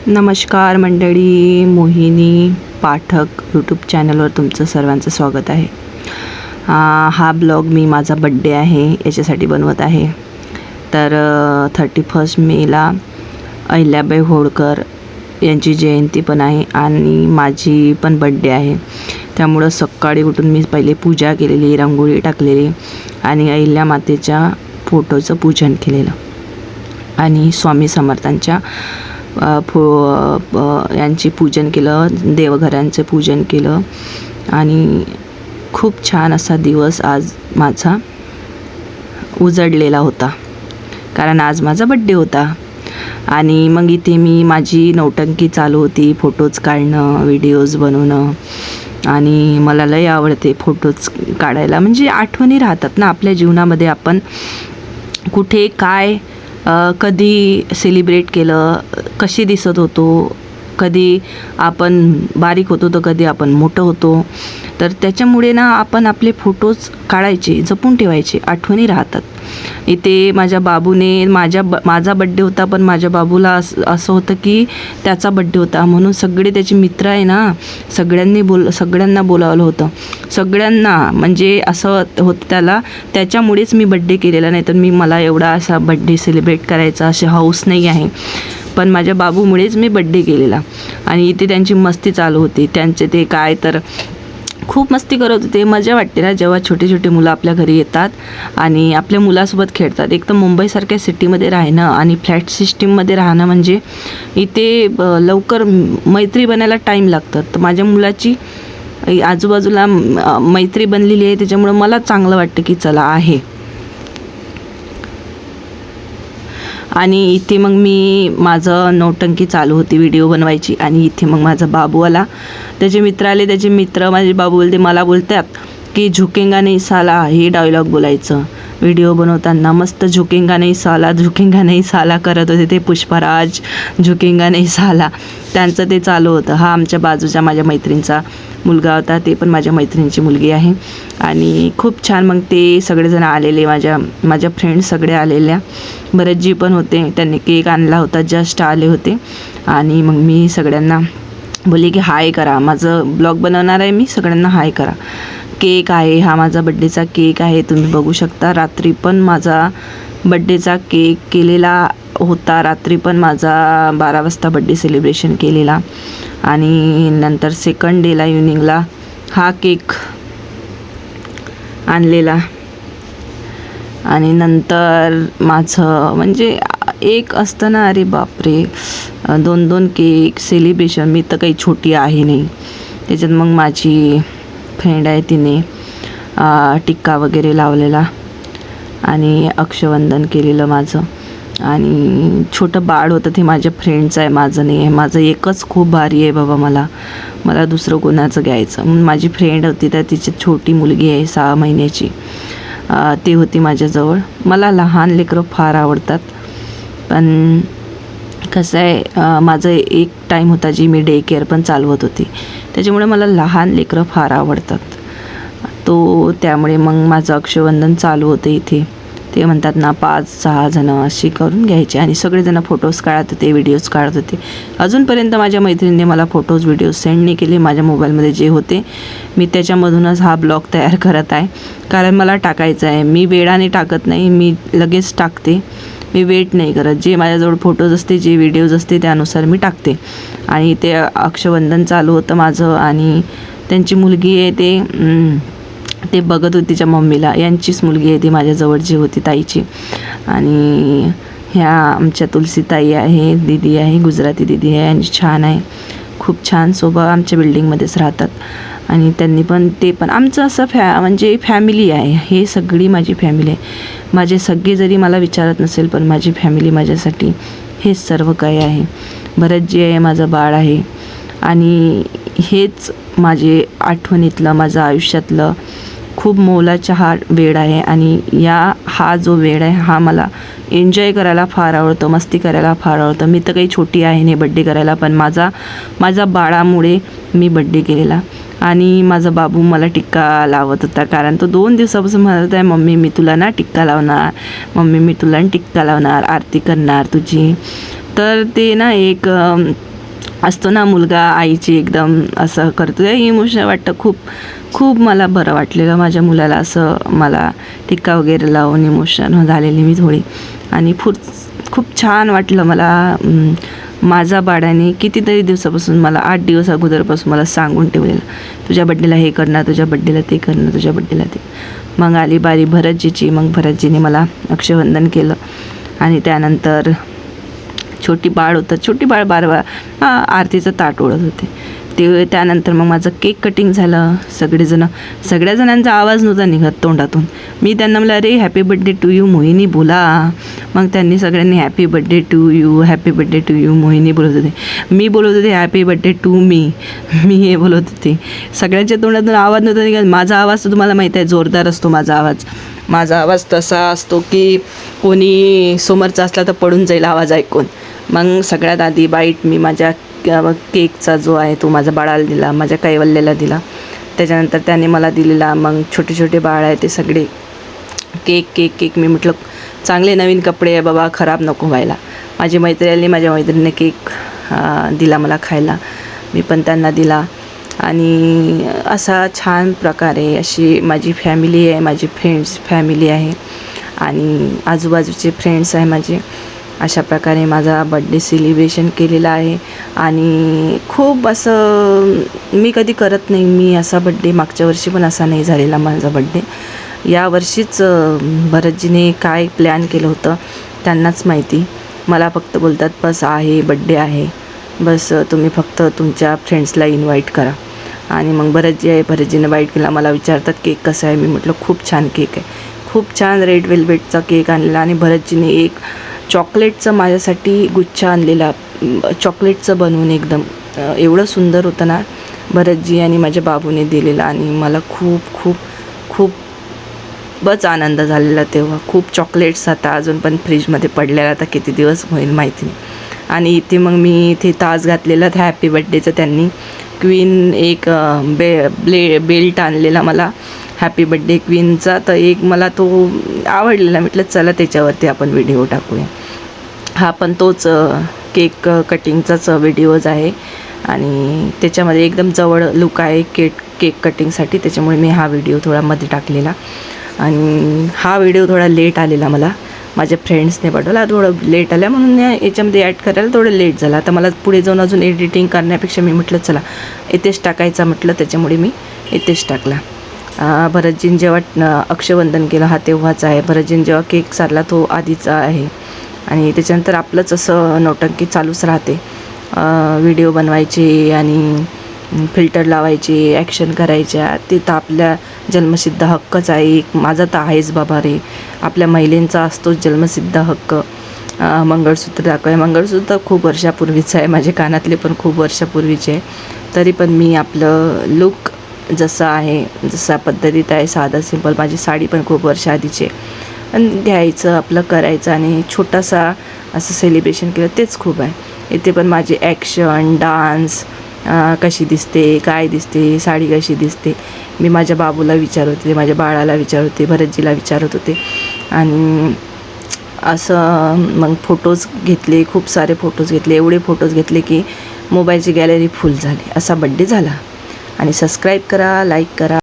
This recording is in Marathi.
नमस्कार मंडळी, मोहिनी पाठक यूट्यूब चॅनलवर तुमचं सर्वांचं स्वागत आहे. हा ब्लॉग मी माझा बड्डे आहे याच्यासाठी बनवत आहे. तर 31 मेला अहिल्याबाई होळकर यांची जयंती पण आहे आणि माझी पण बड्डे आहे. त्यामुळं सकाळी उठून मी पहिले पूजा केलेली, रांगोळी टाकलेली आणि अहिल्या मातेच्या फोटोचं पूजन केलेलं आणि स्वामी समर्थांच्या यांची पूजन केलं, देवघरांचे पूजन केलं आणि खूप छान असा दिवस आज माझा उजळलेला होता, कारण आज माझा बड्डे होता. आणि मग इथे मी माझी नौटंकी चालू होती, फोटोज काढणं, व्हिडिओज बनवणं. आणि मला लय आवडते फोटोज काढायला, म्हणजे आठवणी राहतात ना आपल्या जीवनामध्ये. आपण कुठे काय कधी सेलिब्रेट केलं, कशी दिसत होतो, कधी आपण बारीक होतो तर कधी आपण मोठं होतो. तर त्याच्यामुळे ना आपण आपले फोटोज काढायचे, जपून ठेवायचे, आठवणी राहतात. इथे माझ्या बाबूने माझा बड्डे होता, पण माझ्या बाबूला असं होतं की त्याचा बड्डे होता म्हणून सगळे त्याचे मित्र आहे ना, सगळ्यांना बोलावलं होतं. सगळ्यांना म्हणजे असं होतं त्याला, त्याच्यामुळेच मी बड्डे केलेला. नाही तर मला एवढा असा बड्डे सेलिब्रेट करायचा अशी हौस नाही आहे, पण माझ्या बाबूमुळेच मी बड्डे केलेला. आणि इथे त्यांची मस्ती चालू होती. त्यांचे ते काय तर खूप मस्ती करत होते. मजा वाटते ना जेव्हा छोटे छोटे मुलं आपल्या घरी येतात आणि आपल्या मुलासोबत खेळतात. एक तर मुंबईसारख्या सिटीमध्ये राहणं आणि फ्लॅट सिस्टीममध्ये राहणं म्हणजे इथे लवकर मैत्री बनायला टाईम लागतं. तर माझ्या मुलाची आजूबाजूला मैत्री बनलेली आहे, त्याच्यामुळं मला चांगलं वाटतं की चला आहे. आणि इथे मग मी माझं नौटंकी चालू होती व्हिडिओ बनवायची. आणि इथे मग माझा बाबू आला, त्याचे मित्र आले. त्याचे मित्र माझे बाबू मला बोलतात की झुकेंगा नाही साला, हे डायलॉग बोलायचं व्हिडिओ बनवताना. मस्त झुकेंगा नाही साला करत होते ते. पुष्पराज झुकेंगा नाही साला त्यांचं ते चालू होतं. हा आमच्या बाजूच्या माझ्या मैत्रिणीचा मुलगा होता, ते पण माझ्या मैत्रिणीची मुलगी आहे. आणि खूप छान मग ते सगळेजण आलेले, माझ्या फ्रेंड्स सगळे आलेल्या. बरेचजी पण होते, त्यांनी केक आणला होता, जस्ट आले होते. आणि मग मी सगळ्यांना बोलले की हाय करा, माझं ब्लॉग बनवणार आहे मी, सगळ्यांना हाय करा. केक आहे, हा माझा बड्डेचा केक आहे, तुम्ही बघू शकता. रात्री पण माझा बड्डेचा केक केलेला होता, रात्री पण माझा 12 वाजता बड्डे सेलिब्रेशन केलेला. आणि नंतर सेकंड डेला इव्हनिंगला हा केक आणलेला. आणि नंतर माझं म्हणजे एक असतं ना, अरे बापरे, 2-2 केक सेलिब्रेशन. मी तर काही छोटी आहे नाही. त्याच्यात मग माझी फ्रेंड आहे, तिने टिक्का वगैरे लावलेला आणि अक्षवंदन केलेलं माझं. आणि छोटं बाळ होतं, ते माझ्या फ्रेंडचं आहे, माझं नाही आहे. माझं एकच खूप भारी आहे बाबा, मला दुसरं कोणाचं घ्यायचं. माझी फ्रेंड होती, तर तिची छोटी मुलगी आहे 6 महिन्याची, ती होती माझ्याजवळ. मला लहान लेकरं फार आवडतात, पण कसं आहे, माझं एक टाईम होता जी मी डे केअर पण चालवत होती, त्याच्यामुळे मला लहान लेकरं फार आवडतात. त्यामुळे मग माझं अक्षवंदन चालू होतं इथे. ते म्हणतात ना 5-6 जणं अशी करून घ्यायचे आणि सगळेजणं फोटोज काढत होते, व्हिडिओज काढत होते. अजूनपर्यंत माझ्या मैत्रिणीने मला फोटोज व्हिडिओज सेंड नाही केले. माझ्या मोबाईलमध्ये जे होते मी त्याच्यामधूनच हा ब्लॉग तयार करत आहे, कारण मला टाकायचं आहे. मी वेळाने टाकत नाही, मी लगेच टाकते, मी वेट नाही करत. जे माझ्याजवळ फोटोज असते, जे व्हिडिओज असते त्यानुसार मी टाकते. आणि ते अक्षवंदन चालू होतं माझं. आणि त्यांची मुलगी आहे, ते बघत होती तिच्या मम्मीला. यांचीच मुलगी आहे ती, माझ्याजवळची होती ताईची. आणि ह्या आमच्या तुलसीताई आहे, दीदी आहे, गुजराती दीदी आहे आणि छान आहे, खूप छान स्वभाव. आमच्या बिल्डिंगमध्येच राहतात. आणि त्यांनी पण ते पण आमचं असं म्हणजे फॅमिली आहे. हे सगळी माझी फॅमिली आहे. माझे सगळे जरी मला विचारत नसेल, पण माझी फॅमिली माझ्यासाठी हेच सर्व काही आहे. बरंच जे आहे, माझं बाळ आहे. आणि हेच माझे आठवणीतलं, माझं आयुष्यातलं खूप मोलाचा हा वेळ आहे. आणि हा जो वेळ आहे, हा मला एन्जॉय करायला फार आवडतं, मस्ती करायला फार आवडतं. मी तर काही छोटी आहे नाही बड्डे करायला, पण माझा बाळामुळे मी बड्डे केलेला. आणि माझा बाबू मला टिक्का लावत होता, कारण तो 2 दिवसापासून म्हणत आहे, मम्मी मी तुला ना टिक्का लावणार, मम्मी मी तुला टिक्का लावणार, आरती करणार तुझी. तर ते ना एक असतो ना मुलगा आईची एकदम असं करतो, इमोशनल वाटतं. खूप खूप मला बरं वाटलेलं माझ्या मुलाला असं मला टिक्का वगैरे लावून इमोशनल झालेली मी थोडी. आणि खूप छान वाटलं मला. माझा बाळाने कितीतरी दिवसापासून मला 8 दिवस अगोदरपासून मला सांगून ठेवलेलं, तुझ्या बड्डेला हे करणार, तुझ्या बड्डेला ते करणार, तुझ्या बड्डेला ते. मग आली बारी भरतजीची. मग भरतजीने मला अक्षवंदन केलं आणि त्यानंतर छोटी बाळ होतं, छोटी बाळ आरतीचं ताट ओढत होते त्यानंतर मग माझं केक कटिंग झालं. सगळ्या जणांचा आवाज नव्हता निघत तोंडातून. मी त्यांना म्हणलं, अरे happy birthday to you Mohini बोला. मग त्यांनी सगळ्यांनी happy birthday to you, happy birthday to you Mohini बोलत होते. मी बोलत होते हॅपी बड्डे टू मी हे बोलत होते. सगळ्यांच्या तोंडातून आवाज नव्हता निघत. माझा आवाज तर तुम्हाला माहीत आहे जोरदार असतो. माझा आवाज तसा असतो की कोणी समोरचा असला तर पडून जाईल आवाज ऐकून. मग सगळ्यात आधी बाईट मी माझ्या केकचा जो आहे तो माझ्या बाळाला दिला, माझ्या कैवल्याला दिला. त्याच्यानंतर त्याने मला दिलेला. मग छोटे छोटे बाळ आहे ते सगळे केक मी म्हटलं चांगले नवीन कपडे आहे बाबा, खराब नको व्हायला. माझ्या मैत्रिणीने केक दिला मला खायला, मी पण त्यांना दिला. आणि असा छान प्रकारे अशी माझी फॅमिली आहे, माझी फ्रेंड्स फॅमिली आहे आणि आजूबाजूचे फ्रेंड्स आहे माझे. अशा प्रकारे माझा बड्डे सेलिब्रेशन केलेला आहे. आणि खूप असं मी कधी करत नाही मी असा बड्डे. मागच्या वर्षी पण असा नाही झालेला माझा बड्डे. यावर्षीच भरतजीने काय प्लॅन केलं होतं त्यांनाच माहिती. मला फक्त बोलतात बस आहे बड्डे आहे, बस तुम्ही फक्त तुमच्या फ्रेंड्सला इन्व्हाइट करा. आणि मग भरतजीने इन्व्हाइट केला. मला विचारतात केक कसा आहे. मी म्हटलं खूप छान केक आहे, खूप छान रेड वेल्वेटचा केक आणलेला. आणि भरतजीने एक चॉकलेटचं माझ्यासाठी गुच्छा आणलेला, चॉकलेटचं बनवून एकदम एवढं सुंदर होतं ना भरतजी आणि माझ्या बाबूने दिलेला. आणि मला खूपच आनंद झालेला तेव्हा. खूप चॉकलेट्स आता अजून पण फ्रीजमध्ये पडलेला, आता किती दिवस होईल माहिती नाही. आणि इथे मग मी इथे ताज घातलेला हॅपी बड्डेचं. त्यांनी क्वीन एक बेल्ट आणलेला मला हॅपी बड्डे क्वीनचा. तर एक मला तो आवडलेला, म्हटलं चला त्याच्यावरती आपण व्हिडिओ टाकूया. हा पण तोच केक कटिंगचाच व्हिडिओज आहे आणि त्याच्यामध्ये एकदम जवळ लुक आहे केक कटिंगसाठी. त्याच्यामुळे मी हा व्हिडिओ थोडा मध्ये टाकलेला. आणि हा व्हिडिओ थोडा लेट आलेला, मला माझ्या फ्रेंड्सने पाठवला. थोडं लेट आल्या म्हणून याच्यामध्ये ॲड करायला थोडं लेट झालं. आता मला पुढे जाऊन अजून एडिटिंग करण्यापेक्षा मी म्हटलं चला इथेच टाकायचा म्हटलं, त्याच्यामुळे मी इथेच टाकला. भरतजीने जेव्हा अक्षवंदन केलं हा तेव्हाच आहे. भरतजीने जेव्हा केक सारला तो आधीचा आहे. आणि त्याच्यानंतर आपलंच असं नौटंकी चालूच राहते. व्हिडिओ बनवायचे आणि फिल्टर लावायचे, ॲक्शन करायच्या. ते तर आपल्या जन्मसिद्ध हक्कच आहे. माझा तर आहेच बाबा रे, आपल्या महिलेंचा असतोच जन्मसिद्ध हक्क. मंगळसूत्र दाखवाय, मंगळसूत्र खूप वर्षापूर्वीचं आहे, माझे कानातले पण खूप वर्षापूर्वीचे आहे. तरी पण मी आपलं लुक जसं आहे, जसा पद्धतीत आहे, साधा सिंपल. माझी साडी पण खूप वर्ष आधीची आहे. आणि घ्यायचं आपलं करायचं आणि छोटासा असं सेलिब्रेशन केलं तेच खूप आहे. इथे पण माझे ॲक्शन, डान्स, कशी दिसते, काय दिसते, साडी कशी दिसते, मी माझ्या बाबूला विचारत होते, माझ्या बाळाला विचारत होते, भरतजीला विचारत होते. आणि असं मग फोटोज घेतले, खूप सारे फोटोज घेतले. एवढे फोटोज घेतले की मोबाईलची गॅलरी फुल झाली. असा बड्डे झाला. आणि सबस्क्राईब करा, लाईक करा.